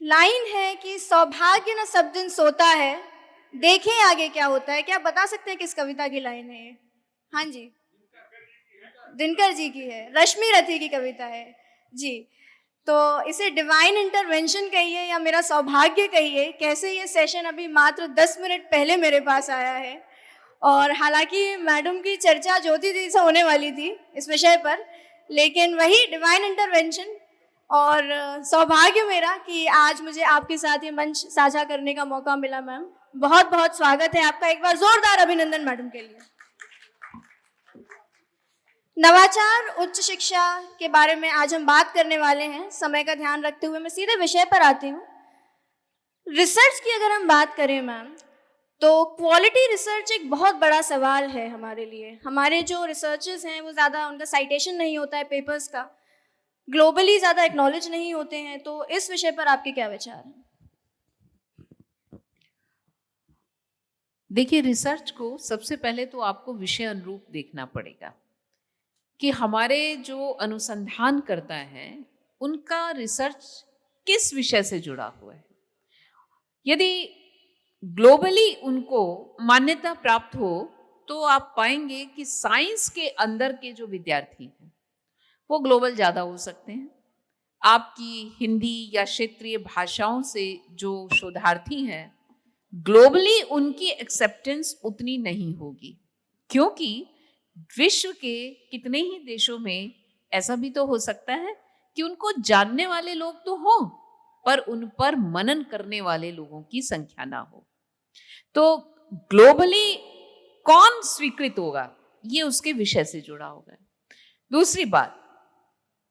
Line है कि सौभाग्य न सब दिन सोता है, देखें आगे क्या होता है। क्या आप बता सकते हैं किस कविता की लाइन है ये? हाँ जी, दिनकर जी की है, रश्मि रथी की कविता है। जी, तो इसे डिवाइन इंटरवेंशन कहिए या मेरा सौभाग्य कहिए, कैसे ये सेशन अभी मात्र 10 मिनट पहले मेरे पास आया है। और हालाँकि मैडम की चर्चा ज्योति दी से होने वाली थी इस विषय पर, लेकिन वही डिवाइन इंटरवेंशन और सौभाग्य मेरा कि आज मुझे आपके साथ ये मंच साझा करने का मौका मिला मैम। बहुत-बहुत स्वागत है आपका, एक बार ज़ोरदार अभिनंदन मैडम के लिए। नवाचार उच्च शिक्षा के बारे में आज हम बात करने वाले हैं। समय का ध्यान रखते हुए मैं सीधे विषय पर आती हूँ। रिसर्च की अगर हम बात करें मैम, तो क्वालिटी रिसर्च एक बहुत बड़ा सवाल है हमारे लिए। हमारे जो रिसर्चर्स हैं वो ज़्यादा उनका साइटेशन नहीं होता है पेपर्स का, ग्लोबली ज़्यादा एक्नॉलेज नहीं होते हैं। तो इस विषय पर आपके क्या विचार हैं? देखिए, रिसर्च को सबसे पहले तो आपको विषय अनुरूप देखना पड़ेगा कि हमारे जो अनुसंधान करता है उनका रिसर्च किस विषय से जुड़ा हुआ है। यदि ग्लोबली उनको मान्यता प्राप्त हो तो आप पाएंगे कि साइंस के अंदर के जो विद्यार्थी हैं वो ग्लोबल ज़्यादा हो सकते हैं। आपकी हिंदी या क्षेत्रीय भाषाओं से जो शोधार्थी हैं ग्लोबली उनकी एक्सेप्टेंस उतनी नहीं होगी, क्योंकि विश्व के कितने ही देशों में ऐसा भी तो हो सकता है कि उनको जानने वाले लोग तो हों पर उन पर मनन करने वाले लोगों की संख्या ना हो। तो ग्लोबली कौन स्वीकृत होगा ये उसके विषय से जुड़ा होगा। दूसरी बात,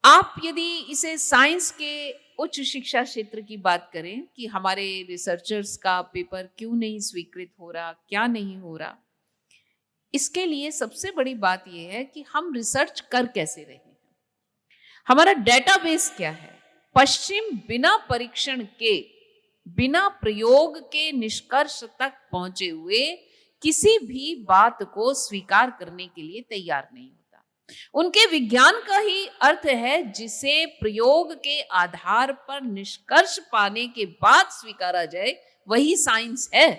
आप यदि इसे साइंस के उच्च शिक्षा क्षेत्र की बात करें कि हमारे रिसर्चर्स का पेपर क्यों नहीं स्वीकृत हो रहा, क्या नहीं हो रहा, इसके लिए सबसे बड़ी बात यह है कि हम रिसर्च कर कैसे रहे हैं, हमारा डेटाबेस क्या है। पश्चिम बिना परीक्षण के, बिना प्रयोग के निष्कर्ष तक पहुंचे हुए किसी भी बात को स्वीकार करने के लिए तैयार नहीं होता। उनके विज्ञान का ही अर्थ है जिसे प्रयोग के आधार पर निष्कर्ष पाने के बाद स्वीकारा जाए, वही साइंस है।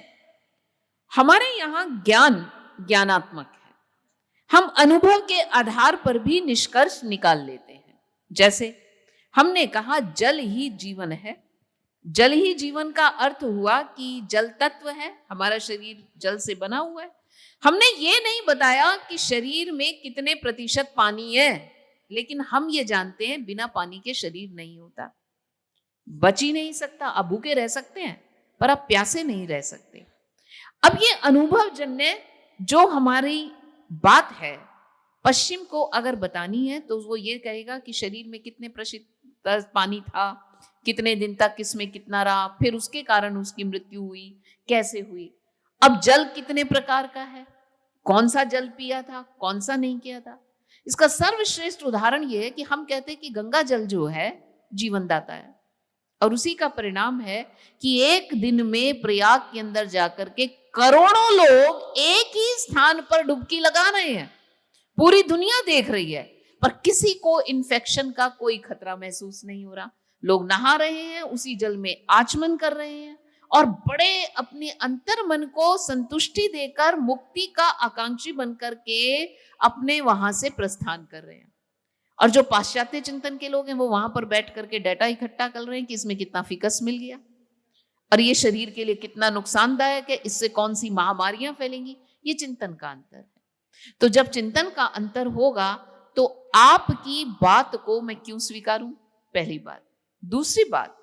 हमारे यहाँ ज्ञान ज्ञानात्मक है, हम अनुभव के आधार पर भी निष्कर्ष निकाल लेते हैं। जैसे हमने कहा जल ही जीवन है। जल ही जीवन का अर्थ हुआ कि जल तत्व है, हमारा शरीर जल से बना हुआ है। हमने ये नहीं बताया कि शरीर में कितने प्रतिशत पानी है, लेकिन हम ये जानते हैं बिना पानी के शरीर नहीं होता, बच ही नहीं सकता। आप भूखे रह सकते हैं पर आप प्यासे नहीं रह सकते। अब ये अनुभव जन्य जो हमारी बात है, पश्चिम को अगर बतानी है तो वो ये कहेगा कि शरीर में कितने प्रतिशत पानी था, कितने दिन तक किसमें कितना रहा, फिर उसके कारण उसकी मृत्यु हुई, कैसे हुई। अब जल कितने प्रकार का है, कौन सा जल पिया था, कौन सा नहीं किया था। इसका सर्वश्रेष्ठ उदाहरण यह है कि हम कहते हैं कि गंगा जल जो है जीवनदाता है, और उसी का परिणाम है कि एक दिन में प्रयाग के अंदर जाकर के करोड़ों लोग एक ही स्थान पर डुबकी लगा रहे हैं। पूरी दुनिया देख रही है पर किसी को इन्फेक्शन का कोई खतरा महसूस नहीं हो रहा। लोग नहा रहे हैं, उसी जल में आचमन कर रहे हैं और बड़े अपने अंतर मन को संतुष्टि देकर मुक्ति का आकांक्षी बनकर के अपने वहां से प्रस्थान कर रहे हैं। और जो पाश्चात्य चिंतन के लोग हैं वो वहां पर बैठ करके डाटा इकट्ठा कर रहे हैं कि इसमें कितना फिकस मिल गया और ये शरीर के लिए कितना नुकसानदायक है, इससे कौन सी महामारियां फैलेंगी। ये चिंतन का अंतर है। तो जब चिंतन का अंतर होगा तो आपकी बात को मैं क्यों स्वीकारूं, पहली बात। दूसरी बात,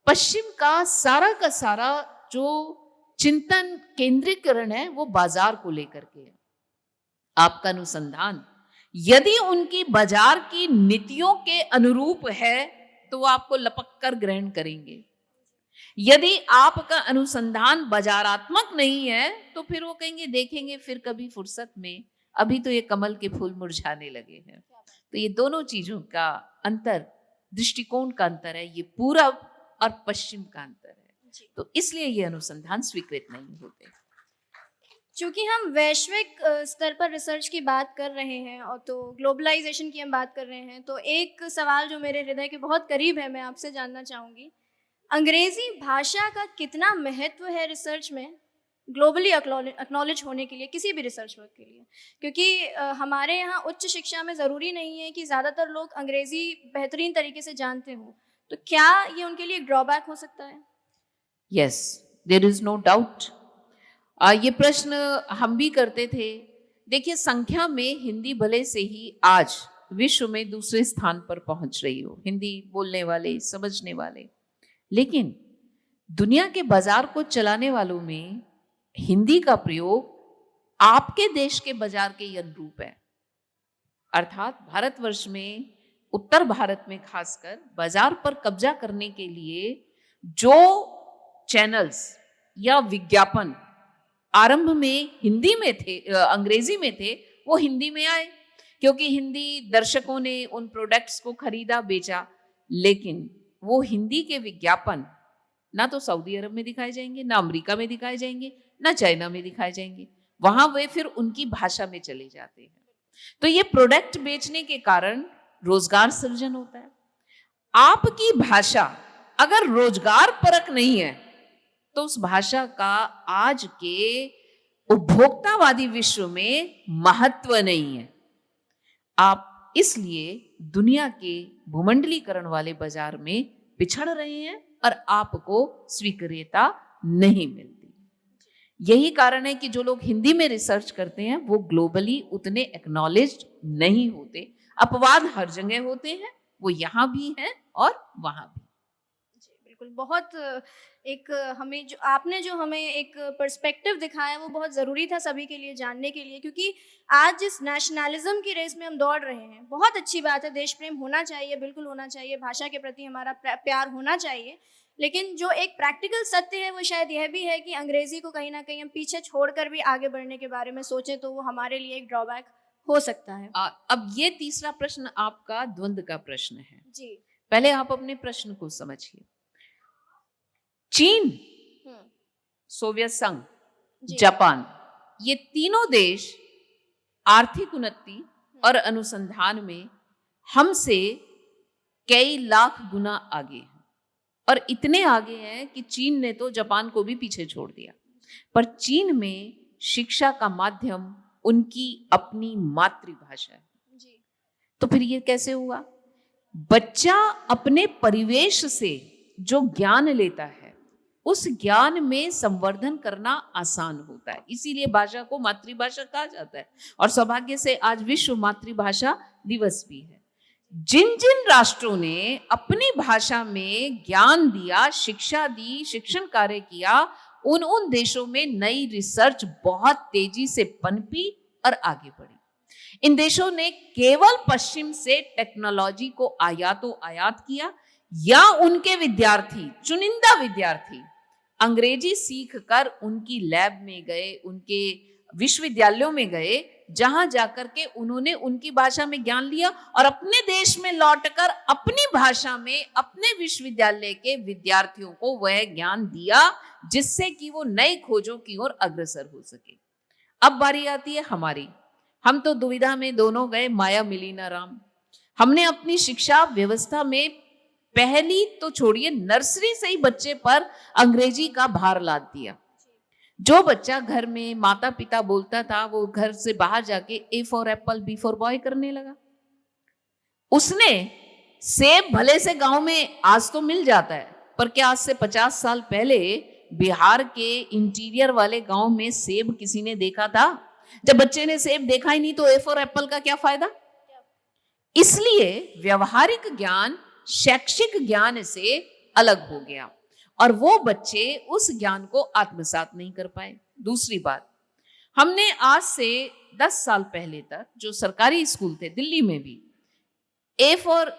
पश्चिम का सारा जो चिंतन केंद्रीकरण है वो बाजार को लेकर के है। आपका अनुसंधान यदि उनकी बाजार की नीतियों के अनुरूप है तो वो आपको लपक कर ग्रहण करेंगे। यदि आपका अनुसंधान बाजारात्मक नहीं है तो फिर वो कहेंगे देखेंगे फिर कभी फुर्सत में, अभी तो ये कमल के फूल मुरझाने लगे हैं। तो ये दोनों चीजों का अंतर, दृष्टिकोण का अंतर है, ये पूरब और पश्चिम का अंतर है। तो इसलिए ये अनुसंधान स्वीकृत नहीं होते। चूंकि हम वैश्विक स्तर पर रिसर्च की बात कर रहे हैं और तो ग्लोबलाइजेशन की हम बात कर रहे हैं, तो एक सवाल जो मेरे हृदय के बहुत करीब है मैं आपसे जानना चाहूँगी। अंग्रेजी भाषा का कितना महत्व है रिसर्च में, ग्लोबली एक्नॉलेज होने के लिए, किसी भी रिसर्च वर्क के लिए? क्योंकि हमारे यहाँ उच्च शिक्षा में ज़रूरी नहीं है कि ज़्यादातर लोग अंग्रेजी बेहतरीन तरीके से जानते हों, तो क्या ये उनके लिए एक ड्रॉबैक हो सकता है? Yes, there is no doubt. ये प्रश्न हम भी करते थे। देखिए, संख्या में हिंदी भले से ही आज विश्व में दूसरे स्थान पर पहुंच रही हो, हिंदी बोलने वाले, समझने वाले, लेकिन दुनिया के बाजार को चलाने वालों में हिंदी का प्रयोग आपके देश के बाजार के अनुरूप है। अर्थात भारतवर्ष में, उत्तर भारत में खासकर बाजार पर कब्जा करने के लिए जो चैनल्स या विज्ञापन आरंभ में हिंदी में थे, अंग्रेजी में थे, वो हिंदी में आए क्योंकि हिंदी दर्शकों ने उन प्रोडक्ट्स को खरीदा, बेचा। लेकिन वो हिंदी के विज्ञापन ना तो सऊदी अरब में दिखाए जाएंगे, ना अमेरिका में दिखाए जाएंगे, ना चाइना में दिखाए जाएंगे। वहां वे फिर उनकी भाषा में चले जाते हैं। तो ये प्रोडक्ट बेचने के कारण रोजगार सृजन होता है। आपकी भाषा अगर रोजगार परक नहीं है तो उस भाषा का आज के उपभोक्तावादी विश्व में महत्व नहीं है। आप इसलिए दुनिया के भूमंडलीकरण वाले बाजार में पिछड़ रहे हैं और आपको स्वीकार्यता नहीं मिलती। यही कारण है कि जो लोग हिंदी में रिसर्च करते हैं वो ग्लोबली उतने एक्नॉलेज्ड नहीं होते। अपवाद हर जगह होते हैं, वो यहाँ भी हैं और वहाँ भी। जी, बिल्कुल। बहुत एक हमें जो आपने जो हमें एक पर्सपेक्टिव दिखाया वो बहुत ज़रूरी था सभी के लिए जानने के लिए, क्योंकि आज जिस नेशनलिज्म की रेस में हम दौड़ रहे हैं, बहुत अच्छी बात है, देश प्रेम होना चाहिए, बिल्कुल होना चाहिए, भाषा के प्रति हमारा प्यार होना चाहिए, लेकिन जो एक प्रैक्टिकल सत्य है वो शायद यह भी है कि अंग्रेज़ी को कहीं ना कहीं हम पीछे छोड़कर भी आगे बढ़ने के बारे में सोचें तो वो हमारे लिए एक ड्रॉबैक हो सकता है। अब ये तीसरा प्रश्न आपका द्वंद्व का प्रश्न है। जी। पहले आप अपने प्रश्न को समझिए। चीन, सोवियत संघ, जापान, ये तीनों देश आर्थिक उन्नति और अनुसंधान में हमसे कई लाख गुना आगे हैं और इतने आगे हैं कि चीन ने तो जापान को भी पीछे छोड़ दिया। पर चीन में शिक्षा का माध्यम उनकी अपनी मातृभाषा है। जी। तो फिर ये कैसे हुआ? बच्चा अपने परिवेश से जो ज्ञान लेता है उस ज्ञान में संवर्धन करना आसान होता है, इसीलिए भाषा को मातृभाषा कहा जाता है। और सौभाग्य से आज विश्व मातृभाषा दिवस भी है। जिन जिन राष्ट्रों ने अपनी भाषा में ज्ञान दिया, शिक्षा दी, शिक्षण कार्य किया, उन उन देशों में नई रिसर्च बहुत तेजी से पनपी और आगे बढ़ी। इन देशों ने केवल पश्चिम से टेक्नोलॉजी को आयात किया या उनके विद्यार्थी, चुनिंदा विद्यार्थी अंग्रेजी सीखकर उनकी लैब में गए, उनके विश्वविद्यालयों में गए, जहां जाकर के उन्होंने उनकी भाषा में ज्ञान लिया और अपने देश में लौटकर अपनी भाषा में अपने विश्वविद्यालय के विद्यार्थियों को वह ज्ञान दिया जिससे कि वो नई खोजों की ओर अग्रसर हो सके। अब बारी आती है हमारी। हम तो दुविधा में दोनों गए, माया मिली ना राम। हमने अपनी शिक्षा व्यवस्था में पहली तो छोड़िए, नर्सरी से ही बच्चे पर अंग्रेजी का भार लाद दिया। जो बच्चा घर में माता पिता बोलता था वो घर से बाहर जाके A for apple, B for boy करने लगा। उसने सेब भले से गांव में आज तो मिल जाता है, पर क्या आज से 50 साल पहले बिहार के इंटीरियर वाले गांव में सेब किसी ने देखा था? जब बच्चे ने सेब देखा ही नहीं तो ए फॉर एप्पल का क्या फायदा? इसलिए व्यवहारिक ज्ञान शैक्षिक ज्ञान से अलग हो गया और वो बच्चे उस ज्ञान को आत्मसात नहीं कर पाए। दूसरी बात, हमने आज से 10 साल पहले तक जो सरकारी स्कूल थे दिल्ली में भी A for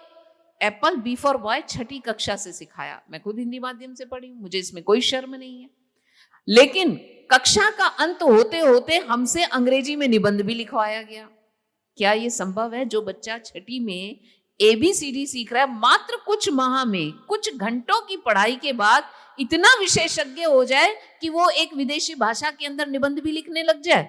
apple, B for boy छठी कक्षा से सिखाया। मैं खुद हिंदी माध्यम से पढ़ी हूं, मुझे इसमें कोई शर्म नहीं है। लेकिन कक्षा का अंत होते होते हमसे अंग्रेजी में निबंध भी लिखवाया गया। क्या ये संभव है? जो बच्चा छठी में ABCD सीख रहा है, मात्र कुछ माह में, कुछ घंटों की पढ़ाई के बाद इतना विशेषज्ञ हो जाए कि वो एक विदेशी भाषा के अंदर निबंध भी लिखने लग जाए,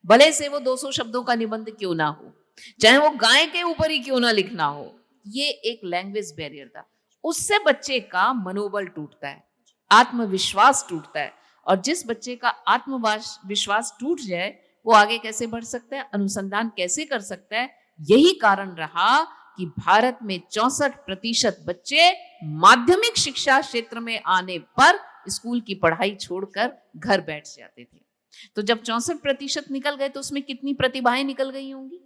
भले से वो 200 शब्दों का निबंध क्यों ना हो, चाहे वो गाय के ऊपर ही क्यों ना लिखना हो। ये एक लैंग्वेज बैरियर था। उससे बच्चे का मनोबल टूटता है, आत्मविश्वास टूटता है। और जिस बच्चे का आत्मविश्वास टूट जाए वो आगे कैसे बढ़ सकता है, अनुसंधान कैसे कर सकता है? यही कारण रहा कि भारत में 64% बच्चे माध्यमिक शिक्षा क्षेत्र में आने पर स्कूल की पढ़ाई छोड़कर घर बैठ जाते थे। तो जब 64% निकल गए तो उसमें कितनी प्रतिभाएं निकल गई होंगी,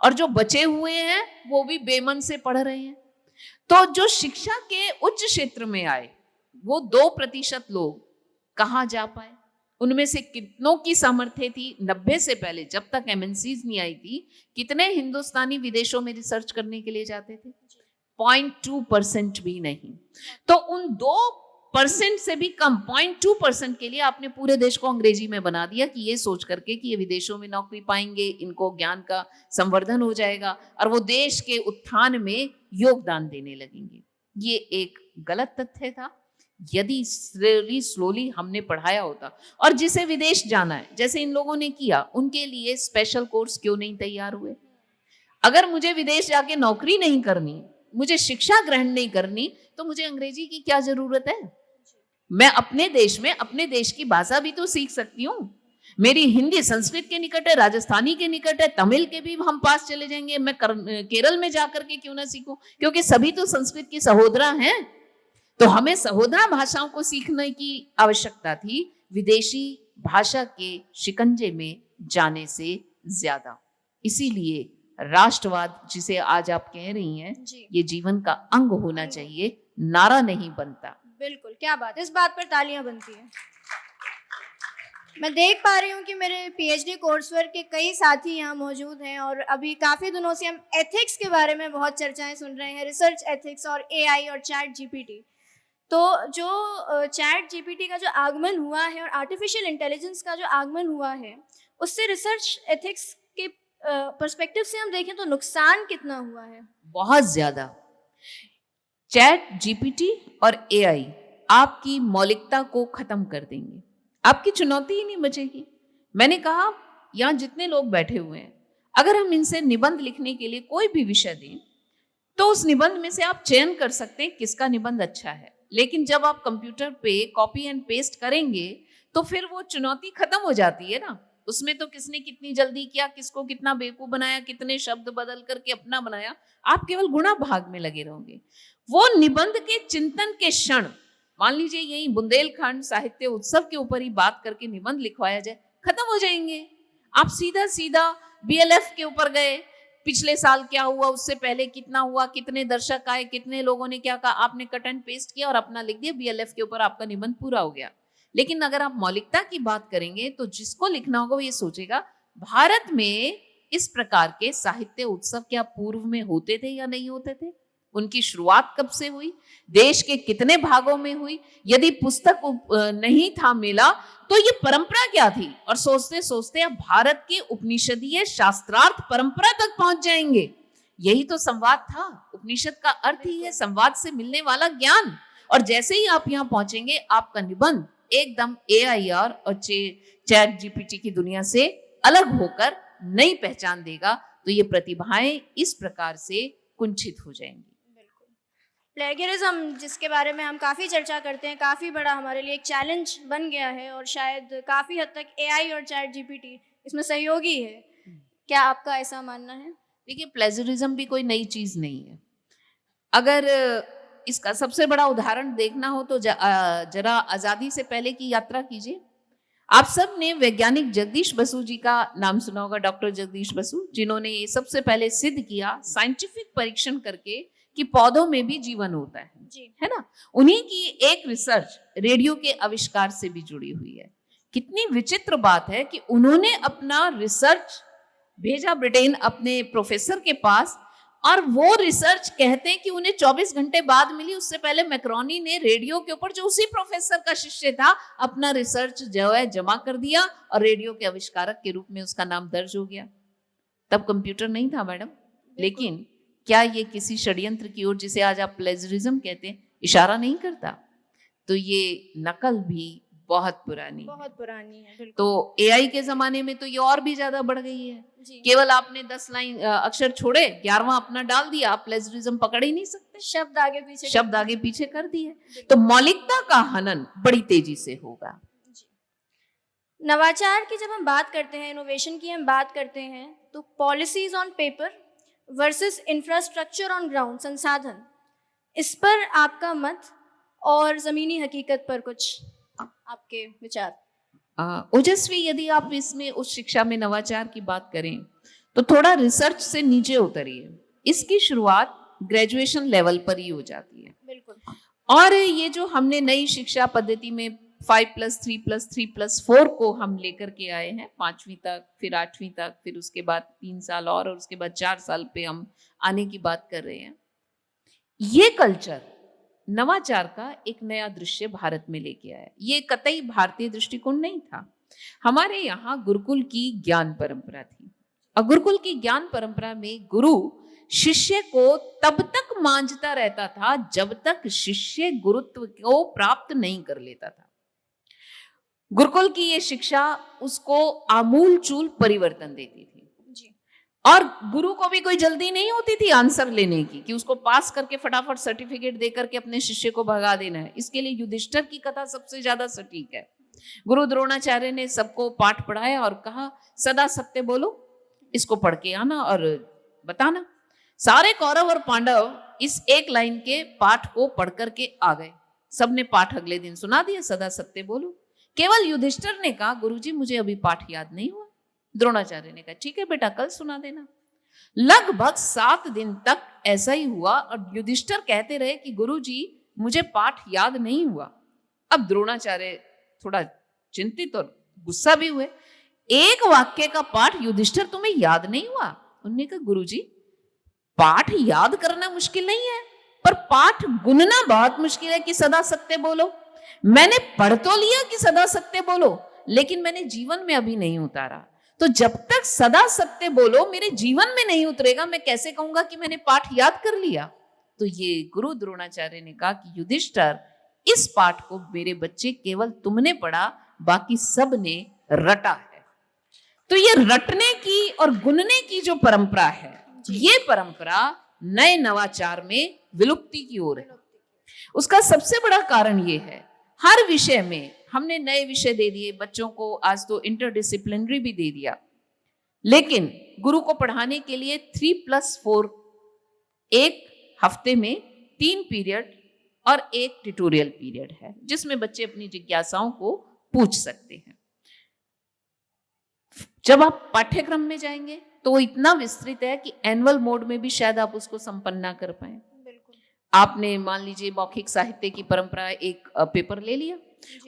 और जो बचे हुए हैं वो भी बेमन से पढ़ रहे हैं। तो जो शिक्षा के उच्च क्षेत्र में आए वो 2% लोग कहाँ जा पाए? उनमें से कितनों की सामर्थ्य थी 90 से पहले, जब तक एमएनसीज नहीं आई थी, कितने हिंदुस्तानी विदेशों में रिसर्च करने के लिए जाते थे? 0.2% भी नहीं। तो उन 2% से भी कम 0.2% के लिए आपने पूरे देश को अंग्रेजी में बना दिया कि ये सोच करके कि ये विदेशों में नौकरी पाएंगे, इनको ज्ञान का संवर्धन हो जाएगा और वो देश के उत्थान में योगदान देने लगेंगे। ये एक गलत तथ्य था। यदि स्लोली हमने पढ़ाया होता, और जिसे विदेश जाना है जैसे इन लोगों ने किया, उनके लिए स्पेशल कोर्स क्यों नहीं तैयार हुए? अगर मुझे विदेश जाके नौकरी नहीं करनी, मुझे शिक्षा ग्रहण नहीं करनी, तो मुझे अंग्रेजी की क्या जरूरत है? मैं अपने देश में अपने देश की भाषा भी तो सीख सकती हूँ। मेरी हिंदी संस्कृत के निकट है, राजस्थानी के निकट है, तमिल के भी हम पास चले जाएंगे। मैं केरल में जाकर के क्यों ना सीखूं? क्योंकि सभी तो संस्कृत की सहोदरा हैं। तो हमें सहोदरा भाषाओं को सीखने की आवश्यकता थी, विदेशी भाषा के शिकंजे में जाने से ज्यादा। इसीलिए राष्ट्रवाद जिसे आज आप कह रही हैं, ये जीवन का अंग होना चाहिए, नारा नहीं बनता। बिल्कुल, क्या बात, इस बात पर तालियां बनती हैं। मैं देख पा रही हूँ कि मेरे पीएचडी कोर्स वर्क के कई साथी यहाँ मौजूद हैं और अभी काफ़ी दिनों से हम एथिक्स के बारे में बहुत चर्चाएं सुन रहे हैं, रिसर्च एथिक्स और एआई और चैट जीपीटी। तो जो चैट जीपीटी का जो आगमन हुआ है और आर्टिफिशियल इंटेलिजेंस का जो आगमन हुआ है, उससे रिसर्च एथिक्स के पर्सपेक्टिव से हम देखें तो नुकसान कितना हुआ है? बहुत ज्यादा। चैट जीपीटी और एआई आपकी मौलिकता को खत्म कर देंगे, आपकी चुनौती ही नहीं बचेगी। मैंने कहा यहाँ जितने लोग बैठे हुए हैं, अगर हम इनसे निबंध लिखने के लिए कोई भी विषय दें तो उस निबंध में से आप चयन कर सकते हैं किसका निबंध अच्छा है। लेकिन जब आप कंप्यूटर पे कॉपी एंड पेस्ट करेंगे तो फिर वो चुनौती खत्म हो जाती है ना। उसमें तो किसने कितनी जल्दी किया, किसको कितना बेवकूफ बनाया, कितने शब्द बदल करके अपना बनाया, आप केवल गुणा भाग में लगे रहोगे। वो निबंध के चिंतन के क्षण, मान लीजिए यही बुंदेलखंड साहित्य उत्सव के ऊपर ही बात करके निबंध लिखवाया जाए, खत्म हो जाएंगे। आप सीधा सीधा बीएलएफ के ऊपर गए, पिछले साल क्या हुआ, उससे पहले कितना हुआ, कितने दर्शक आए, कितने लोगों ने क्या कहा, आपने कट एंड पेस्ट किया और अपना लिख दिया, बीएलएफ के ऊपर आपका निबंध पूरा हो गया। लेकिन अगर आप मौलिकता की बात करेंगे तो जिसको लिखना होगा वो ये सोचेगा भारत में इस प्रकार के साहित्य उत्सव क्या पूर्व में होते थे या नहीं होते थे, उनकी शुरुआत कब से हुई, देश के कितने भागों में हुई, यदि पुस्तक नहीं था मिला तो ये परंपरा क्या थी। और सोचते सोचते अब भारत के उपनिषदीय शास्त्रार्थ परंपरा तक पहुंच जाएंगे। यही तो संवाद था। उपनिषद का अर्थ ही है संवाद से मिलने वाला ज्ञान। और जैसे ही आप यहाँ पहुंचेंगे आपका निबंध एकदम एआईआर और चैट जीपीटी की दुनिया से अलग होकर नई पहचान देगा। तो ये प्रतिभाएं इस प्रकार से कुंठित हो जाएंगी। प्लेगरिज्म, जिसके बारे में हम काफ़ी चर्चा करते हैं, काफ़ी बड़ा हमारे लिए एक चैलेंज बन गया है और शायद काफ़ी हद तक एआई और चैट जीपीटी इसमें सहयोगी है। क्या आपका ऐसा मानना है? देखिए, प्लेजरिज्म भी कोई नई चीज नहीं है। अगर इसका सबसे बड़ा उदाहरण देखना हो तो जरा आजादी से पहले की यात्रा कीजिए। आप सब ने वैज्ञानिक जगदीश बसु जी का नाम सुना होगा, डॉक्टर जगदीश बसु, जिन्होंने ये सबसे पहले सिद्ध किया साइंटिफिक परीक्षण करके कि पौधों में भी जीवन होता है जी, है ना। उन्हीं की एक रिसर्च रेडियो के आविष्कार से भी जुड़ी हुई है। कितनी विचित्र बात है कि उन्होंने अपना रिसर्च भेजा ब्रिटेन अपने प्रोफेसर के पास, और वो रिसर्च कहते हैं कि उन्हें 24 घंटे बाद मिली। उससे पहले मैक्रोनी ने रेडियो के ऊपर, जो उसी प्रोफेसर का शिष्य था, अपना रिसर्च जो है जमा कर दिया और रेडियो के आविष्कारक के रूप में उसका नाम दर्ज हो गया। तब कंप्यूटर नहीं था मैडम। लेकिन क्या ये किसी षड्यंत्र की ओर, जिसे आज आप प्लेजरिज्म कहते हैं, इशारा नहीं करता? तो ये नकल भी बहुत पुरानी है। बहुत पुरानी है, बिल्कुल। तो एआई के जमाने में तो ये और भी ज्यादा बढ़ गई है। जी। केवल आपने 10 लाइन अक्षर छोड़े, 11वां अपना डाल दिया, आप प्लेजरिज्म पकड़ ही नहीं सकते, शब्द आगे पीछे शब्द आगे पीछे कर दिए। तो मौलिकता का हनन बड़ी तेजी से होगा। नवाचार की जब हम बात करते हैं, इनोवेशन की हम बात करते हैं, तो policies on paper versus infrastructure on ground, संसाधन, इस पर आपका मत और ज़मीनी हकीकत पर कुछ आपके विचार। ओजस्वी, यदि आप इसमें उस शिक्षा में नवाचार की बात करें तो थोड़ा रिसर्च से नीचे उतरिए। इसकी शुरुआत ग्रेजुएशन लेवल पर ही हो जाती है। बिल्कुल। और ये जो हमने नई शिक्षा पद्धति में 5+3+3+4 को हम लेकर के आए हैं, 5वीं तक, फिर 8वीं तक, फिर उसके बाद 3 साल और उसके बाद 4 साल पे हम आने की बात कर रहे हैं। ये कल्चर नवाचार का एक नया दृश्य भारत में लेके आया। ये कतई भारतीय दृष्टिकोण नहीं था। हमारे यहाँ गुरुकुल की ज्ञान परंपरा थी, और गुरुकुल की ज्ञान परंपरा में गुरु शिष्य को तब तक मांझता रहता था जब तक शिष्य गुरुत्व को प्राप्त नहीं कर लेता था। गुरुकुल की ये शिक्षा उसको आमूल चूल परिवर्तन देती थी। जी। और गुरु को भी कोई जल्दी नहीं होती थी आंसर लेने की, कि उसको पास करके फटाफट सर्टिफिकेट देकर के अपने शिष्य को भगा देना है। इसके लिए युधिष्ठिर की कथा सबसे ज्यादा सटीक है। गुरु द्रोणाचार्य ने सबको पाठ पढ़ाया और कहा, सदा सत्य बोलो, इसको पढ़ के आना और बताना। सारे कौरव और पांडव इस एक लाइन के पाठ को पढ़ करके आ गए। सबने पाठ अगले दिन सुना दिया, सदा सत्य बोलो। केवल युधिष्ठिर ने कहा, गुरुजी मुझे अभी पाठ याद नहीं हुआ। द्रोणाचार्य ने कहा, ठीक है बेटा, कल सुना देना। लगभग 7 दिन तक ऐसा ही हुआ और युधिष्ठिर कहते रहे कि गुरुजी मुझे पाठ याद नहीं हुआ। अब द्रोणाचार्य थोड़ा चिंतित और गुस्सा भी हुए। एक वाक्य का पाठ युधिष्ठिर तुम्हें याद नहीं हुआ? उन्होंने कहा, गुरुजी पाठ याद करना मुश्किल नहीं है, पर पाठ गुनना बहुत मुश्किल है कि सदा सत्य बोलो। मैंने पढ़ तो लिया कि सदा सत्य बोलो, लेकिन मैंने जीवन में अभी नहीं उतारा। तो जब तक सदा सत्य बोलो मेरे जीवन में नहीं उतरेगा, मैं कैसे कहूंगा कि मैंने पाठ याद कर लिया? तो ये गुरु द्रोणाचार्य ने कहा कि युधिष्ठिर, इस पाठ को मेरे बच्चे केवल तुमने पढ़ा, बाकी सब ने रटा है। तो ये रटने की और गुनने की जो परंपरा है, ये परंपरा नए नवाचार में विलुप्ति की ओर है। उसका सबसे बड़ा कारण ये है, हर विषय में हमने नए विषय दे दिए बच्चों को। आज तो इंटरडिसिप्लिनरी भी दे दिया, लेकिन गुरु को पढ़ाने के लिए 3+4, एक हफ्ते में 3 पीरियड और एक ट्यूटोरियल पीरियड है, जिसमें बच्चे अपनी जिज्ञासाओं को पूछ सकते हैं। जब आप पाठ्यक्रम में जाएंगे तो वो इतना विस्तृत है कि एनुअल मोड में भी शायद आप उसको संपन्न ना कर पाए। आपने मान लीजिए मौखिक साहित्य की परंपरा एक पेपर ले लिया,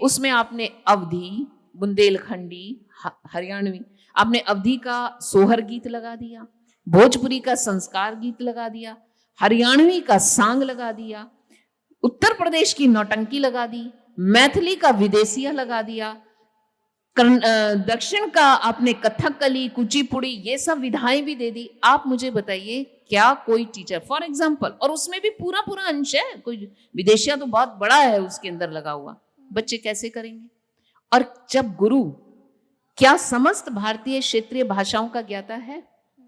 उसमें आपने अवधी, बुंदेलखंडी, हरियाणवी, आपने अवधी का सोहर गीत लगा दिया, भोजपुरी का संस्कार गीत लगा दिया, हरियाणवी का सांग लगा दिया, उत्तर प्रदेश की नौटंकी लगा दी, मैथिली का विदेशिया लगा दिया, दक्षिण का आपने कथकली, कुचिपुड़ी, ये सब विधाएं भी दे दी। आप मुझे बताइए, क्या कोई टीचर फॉर एग्जाम्पल, और उसमें भी पूरा पूरा अंश है, कोई विदेशिया तो बहुत बड़ा है उसके अंदर लगा हुआ, बच्चे कैसे करेंगे? और जब गुरु क्या समस्त भारतीय क्षेत्रीय भाषाओं का ज्ञाता है?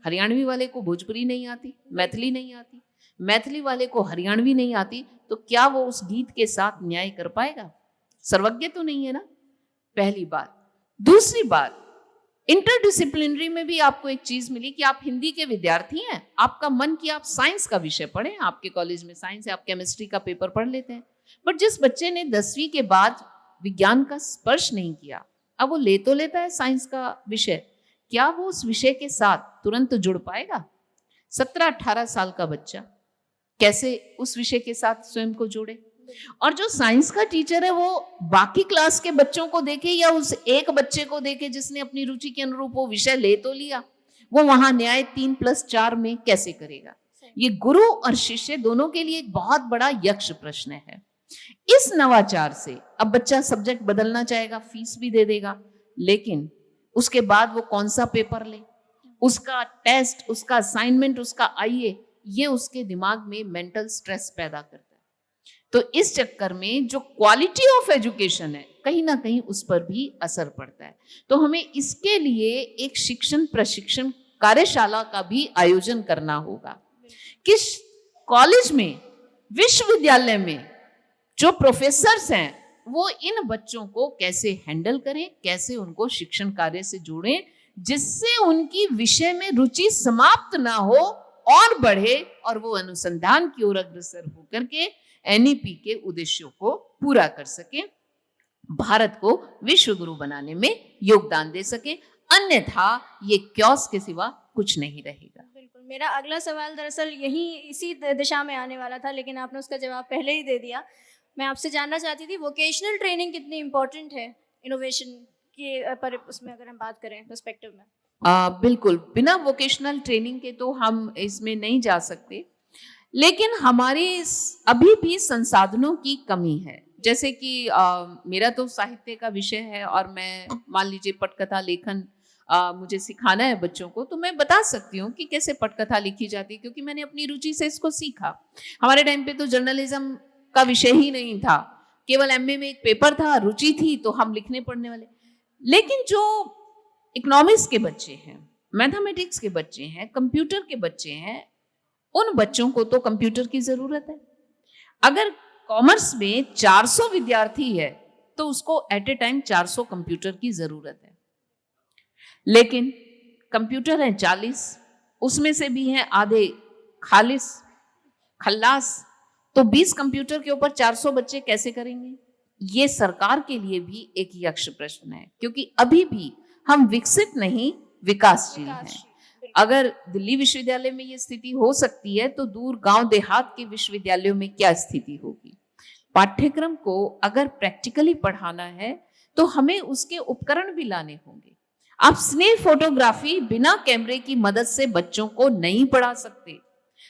हरियाणवी वाले को भोजपुरी नहीं आती, मैथिली नहीं आती, मैथिली वाले को हरियाणवी नहीं आती, तो क्या वो उस गीत के साथ न्याय कर पाएगा? सर्वज्ञ तो नहीं है ना, पहली बात। दूसरी बात, इंटरडिसिप्लिनरी में भी आपको एक चीज मिली कि आप हिंदी के विद्यार्थी हैं, आपका मन कि आप साइंस का विषय पढ़ें, आपके कॉलेज में साइंस है, आप केमिस्ट्री का पेपर पढ़ लेते हैं। बट जिस बच्चे ने 10वीं के बाद विज्ञान का स्पर्श नहीं किया, अब वो ले तो लेता है साइंस का विषय, क्या वो उस विषय के साथ तुरंत जुड़ पाएगा? 17-18 साल का बच्चा कैसे उस विषय के साथ स्वयं को जोड़े? और जो साइंस का टीचर है वो बाकी क्लास के बच्चों को देखे या उस एक बच्चे को देखे जिसने अपनी रुचि के अनुरूप वो विषय ले तो लिया, वो वहां न्याय 3+4 में कैसे करेगा? ये गुरु और शिष्य दोनों के लिए एक बहुत बड़ा यक्ष प्रश्न है। इस नवाचार से अब बच्चा सब्जेक्ट बदलना चाहेगा, फीस भी दे देगा, लेकिन उसके बाद वो कौन सा पेपर ले, उसका टेस्ट, उसका असाइनमेंट, उसका आईए, ये उसके दिमाग में मेंटल स्ट्रेस पैदा करता है। तो इस चक्कर में जो क्वालिटी ऑफ एजुकेशन है कहीं ना कहीं उस पर भी असर पड़ता है। तो हमें इसके लिए एक शिक्षण प्रशिक्षण कार्यशाला का भी आयोजन करना होगा। किस कॉलेज में, विश्वविद्यालय में जो प्रोफेसर्स हैं वो इन बच्चों को कैसे हैंडल करें, कैसे उनको शिक्षण कार्य से जोड़ें, जिससे उनकी विषय में रुचि समाप्त ना हो और बढ़े और वो अनुसंधान की ओर अग्रसर होकर के एनईपी के उद्देश्यों को पूरा कर सके, भारत को विश्व गुरु बनाने में योगदान दे सके। अन्यथा ये क्योस के सिवा कुछ नहीं रहेगा। बिल्कुल, मेरा अगला सवाल दरअसल इसी दिशा में आने वाला था, लेकिन आपने उसका जवाब पहले ही दे दिया। मैं आपसे जानना चाहती थी वोकेशनल ट्रेनिंग कितनी इम्पोर्टेंट है इनोवेशन के पर, उसमें अगर हम बात करें पर्सपेक्टिव में। बिल्कुल, बिना वोकेशनल ट्रेनिंग के तो हम इसमें नहीं जा सकते, लेकिन हमारे अभी भी संसाधनों की कमी है। जैसे कि मेरा तो साहित्य का विषय है और मैं मान लीजिए पटकथा लेखन मुझे सिखाना है बच्चों को, तो मैं बता सकती हूँ कि कैसे पटकथा लिखी जाती है, क्योंकि मैंने अपनी रुचि से इसको सीखा। हमारे टाइम पे तो जर्नलिज्म का विषय ही नहीं था, केवल एमए में एक पेपर था, रुचि थी तो हम लिखने पढ़ने वाले। लेकिन जो इकोनॉमिक्स के बच्चे हैं, मैथमेटिक्स के बच्चे हैं, कंप्यूटर के बच्चे हैं, उन बच्चों को तो कंप्यूटर की जरूरत है। अगर कॉमर्स में 400 विद्यार्थी है तो उसको एट ए टाइम 400 कंप्यूटर की जरूरत है। लेकिन कंप्यूटर है 40, उसमें से भी हैं आधे खल्लास, तो 20 कंप्यूटर के ऊपर 400 बच्चे कैसे करेंगे? ये सरकार के लिए भी एक यक्ष प्रश्न है, क्योंकि अभी भी हम विकसित नहीं, विकासशील हैं। अगर दिल्ली विश्वविद्यालय में ये स्थिति हो सकती है तो दूर गांव देहात के विश्वविद्यालयों में क्या स्थिति होगी? पाठ्यक्रम को अगर प्रैक्टिकली पढ़ाना है तो हमें उसके उपकरण भी लाने होंगे। आप स्नेह फोटोग्राफी बिना कैमरे की मदद से बच्चों को नहीं पढ़ा सकते।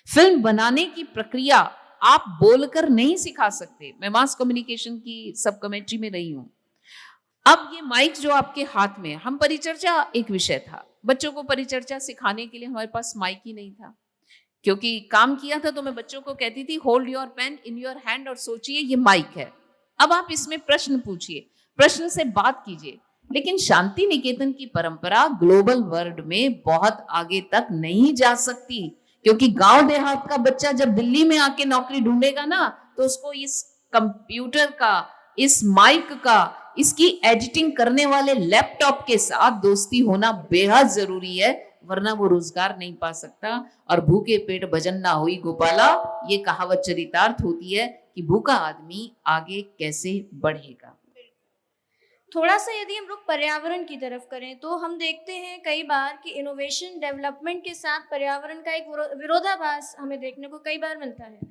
फिल्म बनाने की प्रक्रिया आप बोलकर नहीं सिखा सकते। मैं मास कम्युनिकेशन की सब कमेटी में रही हूं। अब ये माइक जो आपके हाथ में, हम परिचर्चा एक विषय था, बच्चों को परिचर्चा सिखाने के लिए हमारे पास माइक ही नहीं था। क्योंकि काम किया था तो मैं बच्चों को कहती थी hold your pain in your hand और सोचिए ये माइक है, अब आप इसमें प्रश्न पूछिए, प्रश्न से बात कीजिए। लेकिन शांति निकेतन की परंपरा ग्लोबल वर्ल्ड में बहुत आगे तक नहीं जा सकती, क्योंकि गांव देहात का बच्चा जब दिल्ली में आके नौकरी ढूंढेगा ना तो उसको इस कंप्यूटर का, इस माइक का, इसकी एडिटिंग करने वाले लैपटॉप के साथ दोस्ती होना बेहद जरूरी है, वरना वो रोजगार नहीं पा सकता। और भूखे पेट भजन ना होई गोपाला, ये कहावत चरितार्थ होती है कि भूखा आदमी आगे कैसे बढ़ेगा। थोड़ा सा यदि हम लोग पर्यावरण की तरफ करें तो हम देखते हैं कई बार कि इनोवेशन डेवलपमेंट के साथ पर्यावरण का एक विरोधाभास हमें देखने को कई बार मिलता है।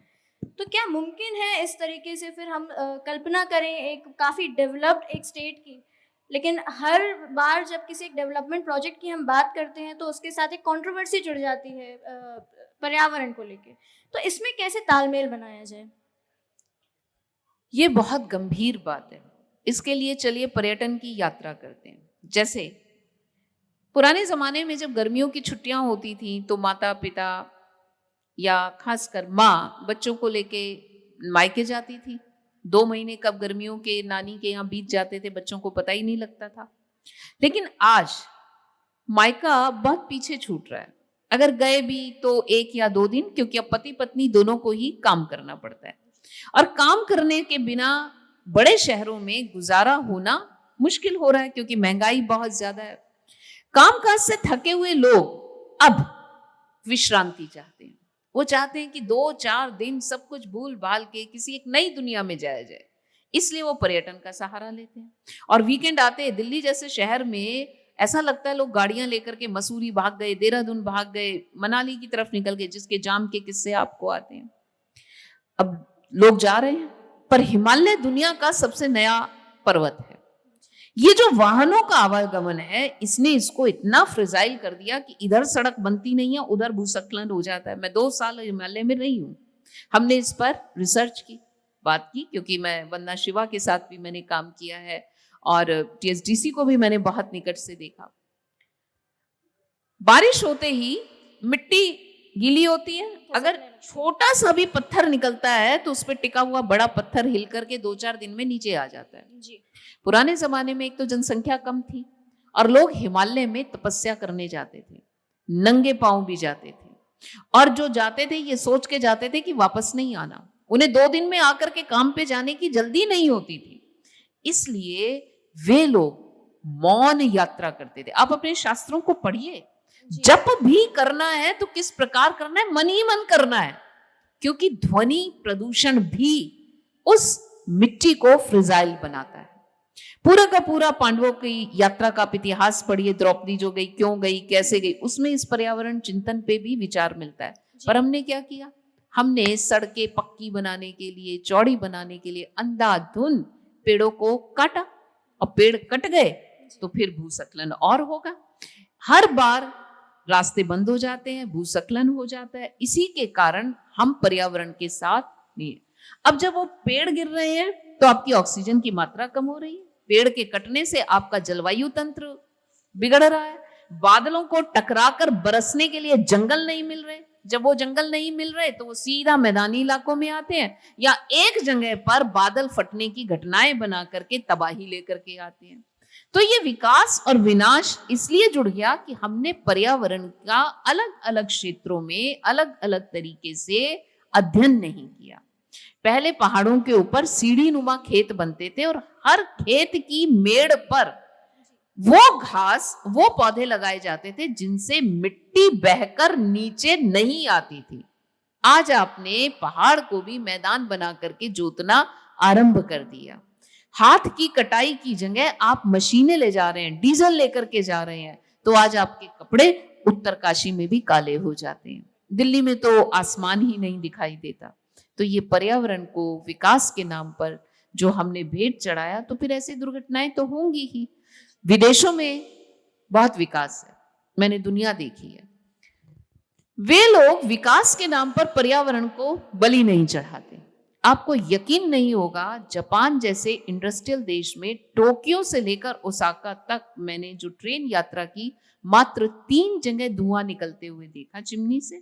तो क्या मुमकिन है इस तरीके से फिर हम कल्पना करें एक काफ़ी डेवलप्ड एक स्टेट की, लेकिन हर बार जब किसी एक डेवलपमेंट प्रोजेक्ट की हम बात करते हैं तो उसके साथ एक कंट्रोवर्सी जुड़ जाती है पर्यावरण को लेके, तो इसमें कैसे तालमेल बनाया जाए? ये बहुत गंभीर बात है। इसके लिए चलिए पर्यटन की यात्रा करते हैं। जैसे पुराने जमाने में जब गर्मियों की छुट्टियां होती थी तो माता पिता या खासकर माँ बच्चों को लेके मायके जाती थी। 2 महीने कब गर्मियों के नानी के यहाँ बीत जाते थे बच्चों को पता ही नहीं लगता था। लेकिन आज मायका बहुत पीछे छूट रहा है। अगर गए भी तो 1 या 2 दिन, क्योंकि अब पति पत्नी दोनों को ही काम करना पड़ता है और काम करने के बिना बड़े शहरों में गुजारा होना मुश्किल हो रहा है, क्योंकि महंगाई बहुत ज्यादा है। कामकाज से थके हुए लोग अब विश्रांति चाहते हैं। वो चाहते हैं कि 2-4 दिन सब कुछ भूल भाल के किसी एक नई दुनिया में जाया जाए, इसलिए वो पर्यटन का सहारा लेते हैं। और वीकेंड आते हैं, दिल्ली जैसे शहर में ऐसा लगता है लोग गाड़ियां लेकर के मसूरी भाग गए, देहरादून भाग गए, मनाली की तरफ निकल गए, जिसके जाम के किस्से आपको आते हैं। अब लोग जा रहे हैं, पर हिमालय दुनिया का सबसे नया पर्वत है। ये जो वाहनों का आवागमन है, इसने इसको इतना फ्रेजाइल कर दिया कि इधर सड़क बनती नहीं है, उधर भूस्खलन हो जाता है। मैं 2 साल हिमालय में रही हूँ। हमने इस पर रिसर्च की, बात की, क्योंकि मैं वंदना शिवा के साथ भी मैंने काम किया है और टीएसडीसी को भी मैंने बहुत निकट से देखा। बारिश होते ही मिट्टी गीली होती है। अगर छोटा सा भी पत्थर निकलता है तो उस पर टिका हुआ बड़ा पत्थर हिल करके 2-4 दिन में नीचे आ जाता है। जी। पुराने जमाने में एक तो जनसंख्या कम थी और लोग हिमालय में तपस्या करने जाते थे, नंगे पांव भी जाते थे, और जो जाते थे ये सोच के जाते थे कि वापस नहीं आना, उन्हें 2 दिन में आकर के काम पे जाने की जल्दी नहीं होती थी। इसलिए वे लोग मौन यात्रा करते थे। आप अपने शास्त्रों को पढ़िए, जप भी करना है तो किस प्रकार करना है, मन ही मन करना है, क्योंकि ध्वनि प्रदूषण भी उस मिट्टी को फ्रिजाइल बनाता है। पूरा का पूरा पांडवों की यात्रा का आप इतिहास पढ़िए, द्रौपदी जो गई, क्यों गई, कैसे गई, उसमें इस पर्यावरण चिंतन पे भी विचार मिलता है। पर हमने क्या किया, हमने सड़कें पक्की बनाने के लिए, चौड़ी बनाने के लिए अंधाधुंध पेड़ों को काटा, और पेड़ कट गए तो फिर भूस्खलन और होगा। हर बार रास्ते बंद हो जाते हैं, भूस्खलन हो जाता है, इसी के कारण हम पर्यावरण के साथ नहीं। अब जब वो पेड़ गिर रहे हैं तो आपकी ऑक्सीजन की मात्रा कम हो रही है, पेड़ के कटने से आपका जलवायु तंत्र बिगड़ रहा है, बादलों को टकराकर बरसने के लिए जंगल नहीं मिल रहे, जब वो जंगल नहीं मिल रहे तो वो सीधा मैदानी इलाकों में आते हैं, या एक जगह पर बादल फटने की घटनाएं बना करके तबाही लेकर के आते हैं। तो ये विकास और विनाश इसलिए जुड़ गया कि हमने पर्यावरण का अलग अलग क्षेत्रों में अलग अलग तरीके से अध्ययन नहीं किया। पहले पहाड़ों के ऊपर सीढ़ी नुमा खेत बनते थे और हर खेत की मेड़ पर वो घास, वो पौधे लगाए जाते थे जिनसे मिट्टी बहकर नीचे नहीं आती थी। आज आपने पहाड़ को भी मैदान बना करके जोतना आरंभ कर दिया। हाथ की कटाई की जगह आप मशीनें ले जा रहे हैं, डीजल लेकर के जा रहे हैं, तो आज आपके कपड़े उत्तरकाशी में भी काले हो जाते हैं, दिल्ली में तो आसमान ही नहीं दिखाई देता। तो ये पर्यावरण को विकास के नाम पर जो हमने भेंट चढ़ाया, तो फिर ऐसी दुर्घटनाएं तो होंगी ही। विदेशों में बहुत विकास है, मैंने दुनिया देखी है, वे लोग विकास के नाम पर पर्यावरण को बलि नहीं चढ़ाते। आपको यकीन नहीं होगा, जापान जैसे इंडस्ट्रियल देश में टोक्यो से लेकर ओसाका तक मैंने जो ट्रेन यात्रा की, मात्र 3 जगह धुआं निकलते हुए देखा चिमनी से,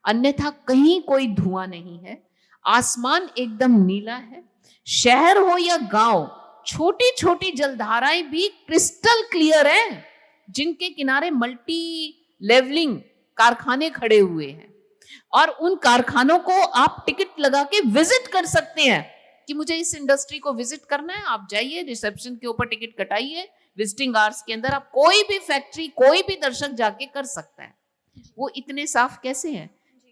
अन्यथा कहीं कोई धुआं नहीं है। आसमान एकदम नीला है, शहर हो या गांव, छोटी छोटी जलधाराएं भी क्रिस्टल क्लियर हैं, जिनके किनारे मल्टी लेवलिंग कारखाने खड़े हुए हैं, और उन कारखानों को आप टिकट लगा के विजिट कर सकते हैं कि मुझे इस इंडस्ट्री को विजिट करना है। आप जाइए, रिसेप्शन के ऊपर टिकट कटाइए, विजिटिंग आवर्स के अंदर आप कोई भी फैक्ट्री, कोई भी दर्शक जाके कर सकता है। वो इतने साफ कैसे हैं?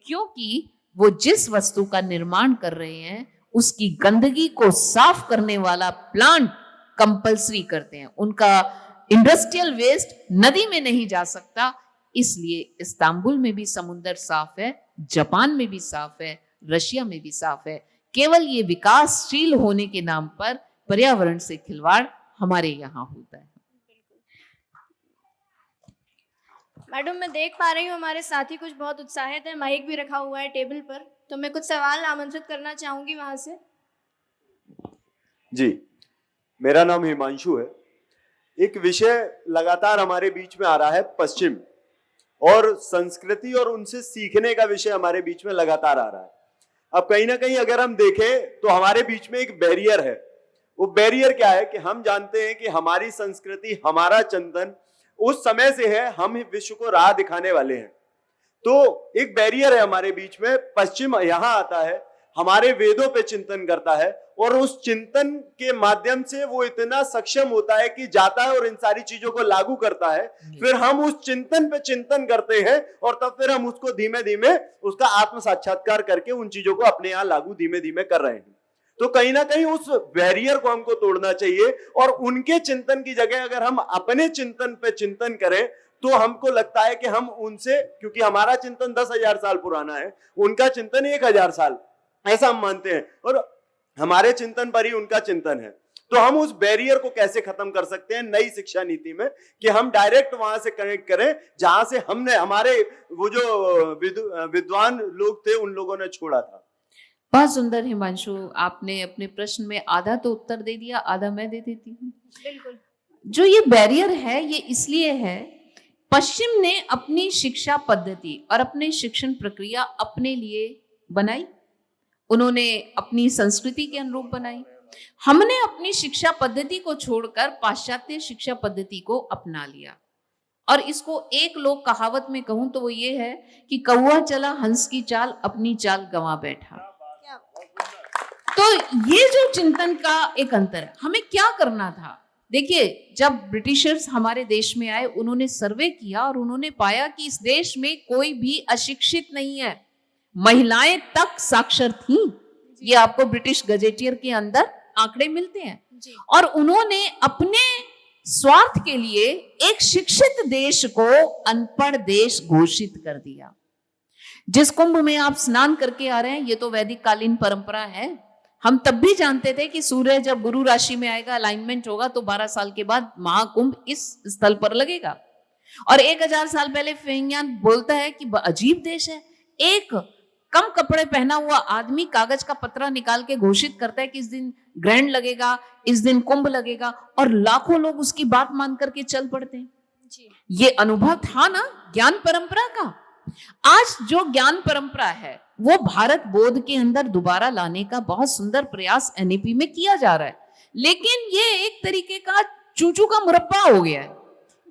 क्योंकि वो जिस वस्तु का निर्माण कर रहे हैं उसकी गंदगी को साफ करने वाला प्लांट कंपल्सरी करते हैं। उनका इंडस्ट्रियल वेस्ट नदी में नहीं जा सकता, इसलिए इस्तांबुल में भी समुद्र साफ है, जापान में भी साफ है, रशिया में भी साफ है। केवल ये विकासशील होने के नाम पर पर्यावरण से खिलवाड़ हमारे यहाँ होता है। मैडम, मैं देख पा रही हूँ हमारे साथी कुछ बहुत उत्साहित है, माइक भी रखा हुआ है टेबल पर, तो मैं कुछ सवाल आमंत्रित करना चाहूंगी वहां से। जी, मेरा नाम हिमांशु है। एक विषय लगातार हमारे बीच में आ रहा है, पश्चिम और संस्कृति, और उनसे सीखने का विषय हमारे बीच में लगातार आ रहा है। अब कहीं ना कहीं अगर हम देखें तो हमारे बीच में एक बैरियर है। वो बैरियर क्या है कि हम जानते हैं कि हमारी संस्कृति, हमारा चिंतन उस समय से है, हम विश्व को राह दिखाने वाले हैं। तो एक बैरियर है हमारे बीच में। पश्चिम यहां आता है, हमारे वेदों पे चिंतन करता है, और उस चिंतन के माध्यम से वो इतना सक्षम होता है कि जाता है और इन सारी चीजों को लागू करता है। फिर हम उस चिंतन पे चिंतन करते हैं और तब फिर हम उसको धीमे धीमे उसका आत्म साक्षात्कार करके उन चीजों को अपने यहां लागू धीमे धीमे कर रहे हैं। तो कहीं ना कहीं उस बैरियर को हमको तोड़ना चाहिए, और उनके चिंतन की जगह अगर हम अपने चिंतन पे चिंतन करें तो हमको लगता है कि हम उनसे, क्योंकि हमारा चिंतन 10,000 साल पुराना है, उनका चिंतन 1,000 साल, ऐसा हम मानते हैं, और हमारे चिंतन पर ही उनका चिंतन है। तो हम उस बैरियर को कैसे खत्म कर सकते हैं नई शिक्षा नीति में, कि हम डायरेक्ट वहां से कनेक्ट करें जहां से हमने, हमारे वो जो विद्वान लोग थे उन लोगों ने छोड़ा था। बहुत सुंदर हिमांशु, आपने अपने प्रश्न में आधा तो उत्तर दे दिया, आधा मैं दे देती हूँ। बिल्कुल। जो ये बैरियर है ये इसलिए है, पश्चिम ने अपनी शिक्षा पद्धति और अपनी शिक्षण प्रक्रिया अपने लिए बनाई, उन्होंने अपनी संस्कृति के अनुरूप बनाई। हमने अपनी शिक्षा पद्धति को छोड़कर पाश्चात्य शिक्षा पद्धति को अपना लिया। और इसको एक लोक कहावत में कहूं तो वो ये है कि कौवा चला हंस की चाल, अपनी चाल गंवा बैठा। तो ये जो चिंतन का एक अंतर है, हमें क्या करना था? देखिए, जब ब्रिटिशर्स हमारे देश में आए, उन्होंने सर्वे किया और उन्होंने पाया कि इस देश में कोई भी अशिक्षित नहीं है, महिलाएं तक साक्षर थीं। ये आपको ब्रिटिश गजेटियर के अंदर आंकड़े मिलते हैं। और उन्होंने अपने स्वार्थ के लिए एक शिक्षित देश को अनपढ़ देश घोषित कर दिया। जिस कुंभ में आप स्नान करके आ रहे हैं, ये तो वैदिक कालीन परंपरा है। हम तब भी जानते थे कि सूर्य जब गुरु राशि में आएगा, अलाइनमेंट होगा, तो 12 साल के बाद महाकुंभ इस स्थल पर लगेगा। और 1000 साल पहले फेंगयान बोलता है कि अजीब देश है, एक कम कपड़े पहना हुआ आदमी कागज का पत्रा निकाल के घोषित करता है कि इस दिन ग्रहण लगेगा, इस दिन कुंभ लगेगा, और लाखों लोग उसकी बात मान करके चल पड़ते हैं। ये अनुभव था ना ज्ञान परंपरा का। आज जो ज्ञान परंपरा है वो भारत बोध के अंदर दोबारा लाने का बहुत सुंदर प्रयास एनईपी में किया जा रहा है, लेकिन ये एक तरीके का चूचू का मुरब्बा हो गया है।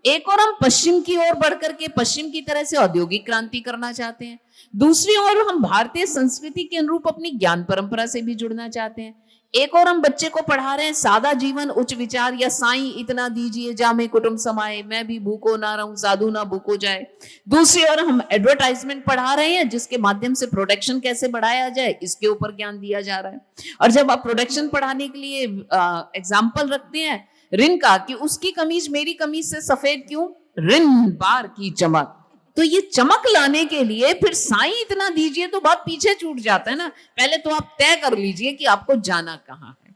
एक और हम पश्चिम की ओर बढ़कर के पश्चिम की तरह से औद्योगिक क्रांति करना चाहते हैं, दूसरी ओर हम भारतीय संस्कृति के अनुरूप अपनी ज्ञान परंपरा से भी जुड़ना चाहते हैं। एक और हम बच्चे को पढ़ा रहे हैं सादा जीवन उच्च विचार, या साईं इतना दीजिए जामे कुटुंब समाए, मैं भी भूखो ना रहूं साधु ना भूखो जाए। दूसरी ओर हम एडवर्टाइजमेंट पढ़ा रहे हैं जिसके माध्यम से प्रोडक्शन कैसे बढ़ाया जाए, इसके ऊपर ज्ञान दिया जा रहा है। और जब आप प्रोडक्शन पढ़ाने के लिए एग्जाम्पल रखते हैं रिन का कि उसकी कमीज मेरी कमीज से सफेद क्यों, रिन बार की चमक, तो ये चमक लाने के लिए फिर साईं इतना दीजिए तो बात पीछे छूट जाता है ना। पहले तो आप तय कर लीजिए कि आपको जाना कहाँ है।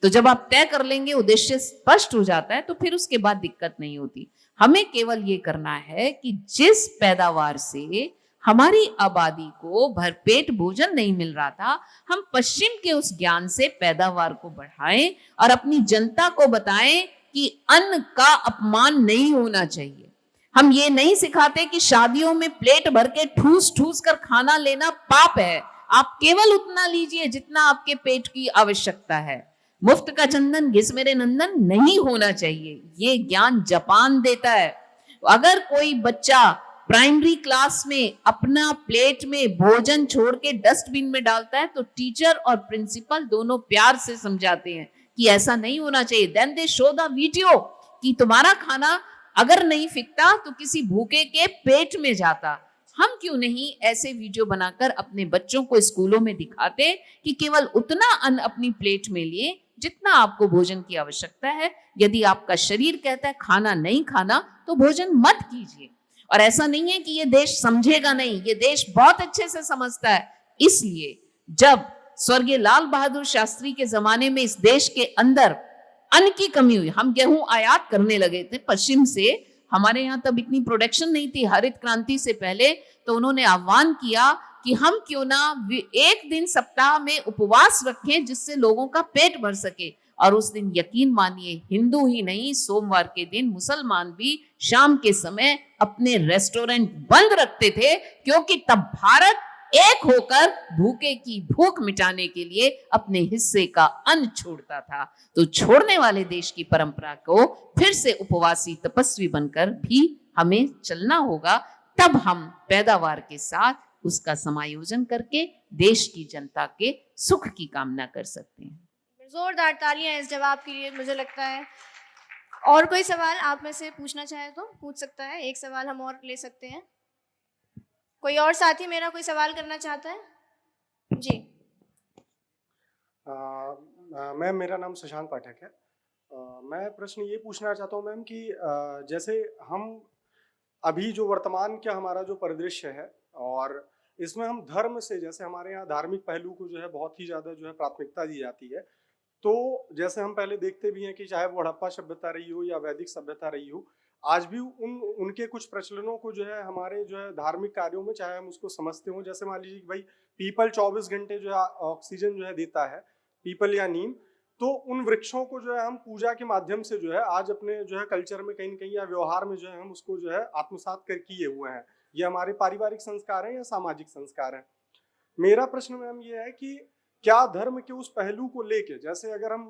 तो जब आप तय कर लेंगे, उद्देश्य स्पष्ट हो जाता है, तो फिर उसके बाद दिक्कत नहीं होती। हमें केवल ये करना है कि जिस पैदावार से हमारी आबादी को भरपेट भोजन नहीं मिल रहा था, हम पश्चिम के उस ज्ञान से पैदावार को बढ़ाएं और अपनी जनता को बताएं कि अन्न का अपमान नहीं होना चाहिए। हम ये नहीं सिखाते कि शादियों में प्लेट भर के ठूस ठूस कर खाना लेना पाप है। आप केवल उतना लीजिए जितना आपके पेट की आवश्यकता है। मुफ्त का चंदन घिस मेरे नंदन नहीं होना चाहिए। ये ज्ञान जापान देता है। अगर कोई बच्चा प्राइमरी क्लास में अपना प्लेट में भोजन छोड़ के डस्टबिन में डालता है, तो टीचर और प्रिंसिपल दोनों प्यार से समझाते हैं कि ऐसा नहीं होना चाहिए। Then they show the video कि तुम्हारा खाना अगर नहीं फिकता तो किसी भूखे के पेट में जाता। हम क्यों नहीं ऐसे वीडियो बनाकर अपने बच्चों को स्कूलों में दिखाते कि केवल उतना अन्न अपनी प्लेट में लिए जितना आपको भोजन की आवश्यकता है। यदि आपका शरीर कहता है खाना नहीं खाना, तो भोजन मत कीजिए। और ऐसा नहीं है कि ये देश समझेगा नहीं, ये देश बहुत अच्छे से समझता है। इसलिए जब स्वर्गीय लाल बहादुर शास्त्री के जमाने में इस देश के अंदर अन्न की कमी हुई, हम गेहूं आयात करने लगे थे पश्चिम से। हमारे यहाँ तब इतनी प्रोडक्शन नहीं थी हरित क्रांति से पहले, तो उन्होंने आह्वान किया कि हम क्यों ना एक दिन सप्ताह में उपवास रखें जिससे लोगों का पेट भर सके। और उस दिन यकीन मानिए, हिंदू ही नहीं, सोमवार के दिन मुसलमान भी शाम के समय अपने रेस्टोरेंट बंद रखते थे, क्योंकि तब भारत एक होकर भूखे की भूख मिटाने के लिए अपने हिस्से का अन्न छोड़ता था। तो छोड़ने वाले देश की परंपरा को फिर से उपवासी तपस्वी बनकर भी हमें चलना होगा। तब हम पैदावार के साथ उसका समायोजन करके देश की जनता के सुख की कामना कर सकते हैं। जोरदार तालियां इस जवाब के लिए। मुझे लगता है और कोई सवाल आप में से पूछना चाहे तो पूछ सकता है। एक सवाल हम और ले सकते हैं। कोई और साथी मेरा कोई सवाल करना चाहता है? जी। मैम, मेरा नाम शशांक पाठक है। मैं प्रश्न ये पूछना चाहता हूँ मैम कि जैसे हम अभी जो वर्तमान का हमारा जो परिदृश्य है, और इसमें हम धर्म से, जैसे हमारे यहाँ धार्मिक पहलू को जो है बहुत ही ज़्यादा जो है प्राथमिकता दी जाती है। तो जैसे हम पहले देखते भी हैं कि चाहे वो हड़प्पा सभ्यता रही हो या वैदिक सभ्यता रही हो, आज भी उनके कुछ प्रचलनों को जो है हमारे जो है धार्मिक कार्यों में, चाहे हम उसको समझते हो, जैसे मान लीजिए कि भाई पीपल 24 घंटे जो है ऑक्सीजन जो है देता है, पीपल या नीम, तो उन वृक्षों को जो है हम पूजा के माध्यम से जो है आज अपने जो है कल्चर में कहीं न कहीं या व्यवहार में जो है हम उसको जो है आत्मसात कर किए हुए हैं। ये हमारे पारिवारिक संस्कार हैं या सामाजिक संस्कार हैं। मेरा प्रश्न मैम ये है कि क्या धर्म के उस पहलू को लेके, जैसे अगर हम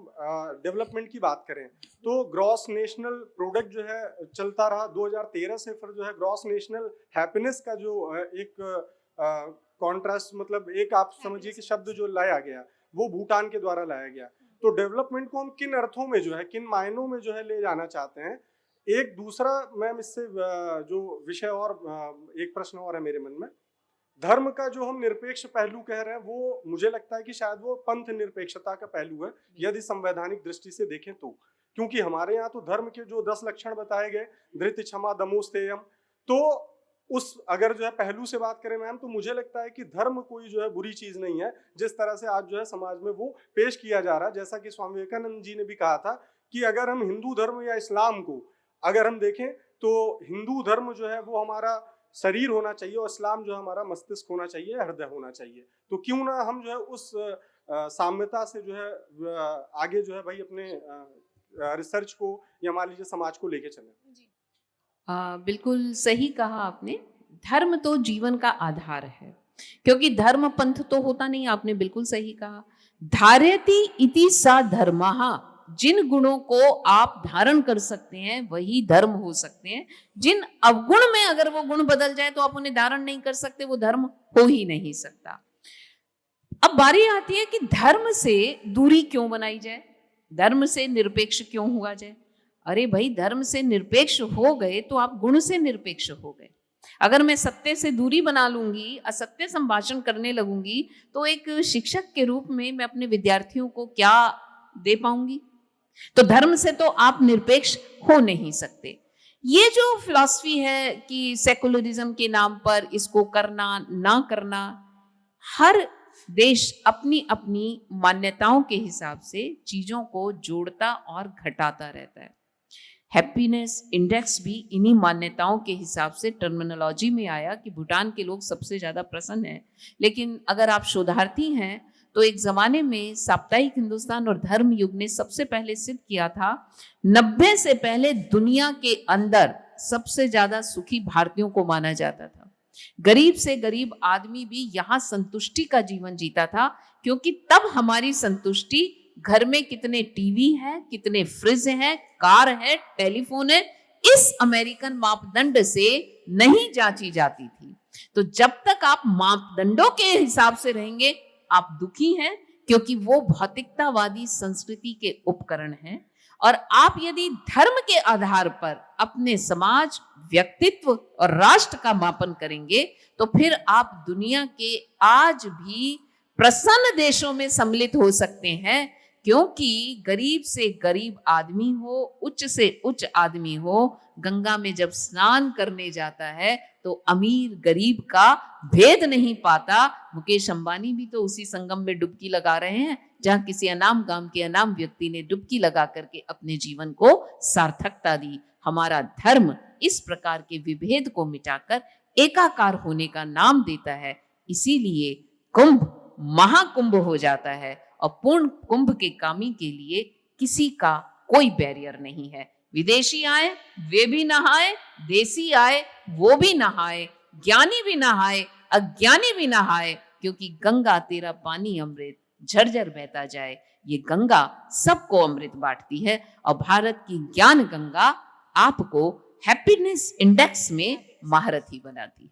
डेवलपमेंट की बात करें तो ग्रॉस नेशनल प्रोडक्ट जो है चलता रहा 2013 से, फिर जो है ग्रॉस नेशनल हैप्पीनेस का जो एक कॉन्ट्रास्ट, मतलब एक आप समझिए कि शब्द जो लाया गया वो भूटान के द्वारा लाया गया। तो डेवलपमेंट को हम किन अर्थों में जो है, किन मायनों में जो है ले जाना चाहते हैं। एक दूसरा मैम इससे जो विषय और एक प्रश्न और है मेरे मन में, धर्म का जो हम निरपेक्ष पहलू कह रहे हैं वो मुझे लगता है कि शायद वो पंथ निरपेक्षता का पहलू है यदि संवैधानिक दृष्टि से देखें तो, क्योंकि हमारे यहाँ तो धर्म के जो 10 लक्षण बताए गए, धृति क्षमा दमो स्तेयम, तो उस अगर जो है पहलू से बात करें मैम तो मुझे लगता है कि धर्म कोई जो है बुरी चीज नहीं है जिस तरह से आज जो है समाज में वो पेश किया जा रहा है। जैसा कि स्वामी विवेकानंद जी ने भी कहा था कि अगर हम हिंदू धर्म या इस्लाम को अगर हम देखें तो हिंदू धर्म जो है वो हमारा शरीर होना चाहिए और इस्लाम जो हमारा मस्तिष्क होना चाहिए, हृदय होना चाहिए। तो क्यों ना हम जो है उस साम्यता से जो है आगे जो है भाई अपने रिसर्च को या मान लीजिए समाज को लेके चलें। बिल्कुल सही कहा आपने। धर्म तो जीवन का आधार है, क्योंकि धर्म पंथ तो होता नहीं। आपने बिल्कुल सही कहा। धार्यति इति सा धर्मः, जिन गुणों को आप धारण कर सकते हैं वही धर्म हो सकते हैं। जिन अवगुण में अगर वो गुण बदल जाए तो आप उन्हें धारण नहीं कर सकते, वो धर्म हो ही नहीं सकता। अब बारी आती है कि धर्म से दूरी क्यों बनाई जाए, धर्म से निरपेक्ष क्यों हुआ जाए। अरे भाई, धर्म से निरपेक्ष हो गए तो आप गुण से निरपेक्ष हो गए। अगर मैं सत्य से दूरी बना लूंगी, असत्य संभाषण करने लगूंगी, तो एक शिक्षक के रूप में मैं अपने विद्यार्थियों को क्या दे पाऊंगी। तो धर्म से तो आप निरपेक्ष हो नहीं सकते। ये जो फिलॉसफी है कि सेकुलरिज्म के नाम पर इसको करना ना करना, हर देश अपनी अपनी मान्यताओं के हिसाब से चीजों को जोड़ता और घटाता रहता है। हैप्पीनेस इंडेक्स भी इन्हीं मान्यताओं के हिसाब से टर्मिनोलॉजी में आया कि भूटान के लोग सबसे ज्यादा प्रसन्न हैं। लेकिन अगर आप शोधार्थी हैं तो एक जमाने में साप्ताहिक हिंदुस्तान और धर्म युग ने सबसे पहले सिद्ध किया था, 90 से पहले दुनिया के अंदर सबसे ज्यादा सुखी भारतीयों को माना जाता था। गरीब से गरीब आदमी भी यहाँ संतुष्टि का जीवन जीता था, क्योंकि तब हमारी संतुष्टि घर में कितने टीवी हैं, कितने फ्रिज हैं, कार है, टेलीफोन है, इस अमेरिकन मापदंड से नहीं जांची जाती थी। तो जब तक आप मापदंडों के हिसाब से रहेंगे आप दुखी हैं, क्योंकि वो भौतिकतावादी संस्कृति के उपकरण हैं। और आप यदि धर्म के आधार पर अपने समाज, व्यक्तित्व और राष्ट्र का मापन करेंगे तो फिर आप दुनिया के आज भी प्रसन्न देशों में सम्मिलित हो सकते हैं, क्योंकि गरीब से गरीब आदमी हो, उच्च से उच्च आदमी हो, गंगा में जब स्नान करने जाता है तो अमीर गरीब का भेद नहीं पाता। मुकेश अंबानी भी तो उसी संगम में डुबकी लगा रहे हैं जहां किसी अनाम गांव के अनाम व्यक्ति ने डुबकी लगा करके अपने जीवन को सार्थकता दी। हमारा धर्म इस प्रकार के विभेद को मिटाकर एकाकार होने का नाम देता है। इसीलिए कुंभ महाकुंभ हो जाता है और पूर्ण कुंभ के कामी के लिए किसी का कोई बैरियर नहीं है। विदेशी आए वे भी नहाए, देसी आए वो भी नहाए, ज्ञानी भी नहाए, अज्ञानी भी नहाए, क्योंकि गंगा तेरा पानी अमृत झरझर बहता जाए। ये गंगा सबको अमृत बांटती है और भारत की ज्ञान गंगा आपको हैप्पीनेस इंडेक्स में महारथी बनाती है।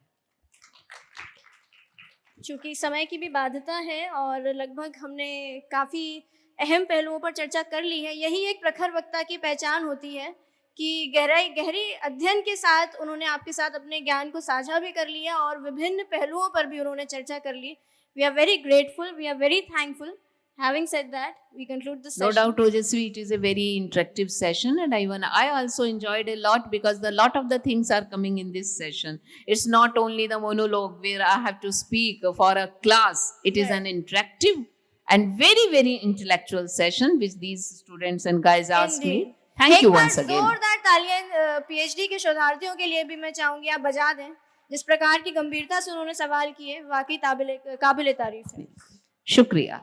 चूंकि समय की भी बाध्यता है और लगभग हमने काफ़ी अहम पहलुओं पर चर्चा कर ली है, यही एक प्रखर वक्ता की पहचान होती है कि गहरी अध्ययन के साथ उन्होंने आपके साथ अपने ज्ञान को साझा भी कर लिया और विभिन्न पहलुओं पर भी उन्होंने चर्चा कर ली। We are very grateful, we are very thankful. Having said that, we conclude the session. No doubt, Ojasvi, it is a very interactive session, and I also enjoyed a lot because a lot of the things are coming in this session. It's not only the monologue where I have to speak for a class. It is an interactive and very, very intellectual session which these students and guys asked me. Thank you once again. जोरदार तालियां PhD के शोधार्थियों के लिए भी मैं चाहूंगी आप बजा दें। जिस प्रकार की गंभीरता से उन्होंने सवाल किए, वाकई काबिले तारीफ है। शुक्रिया।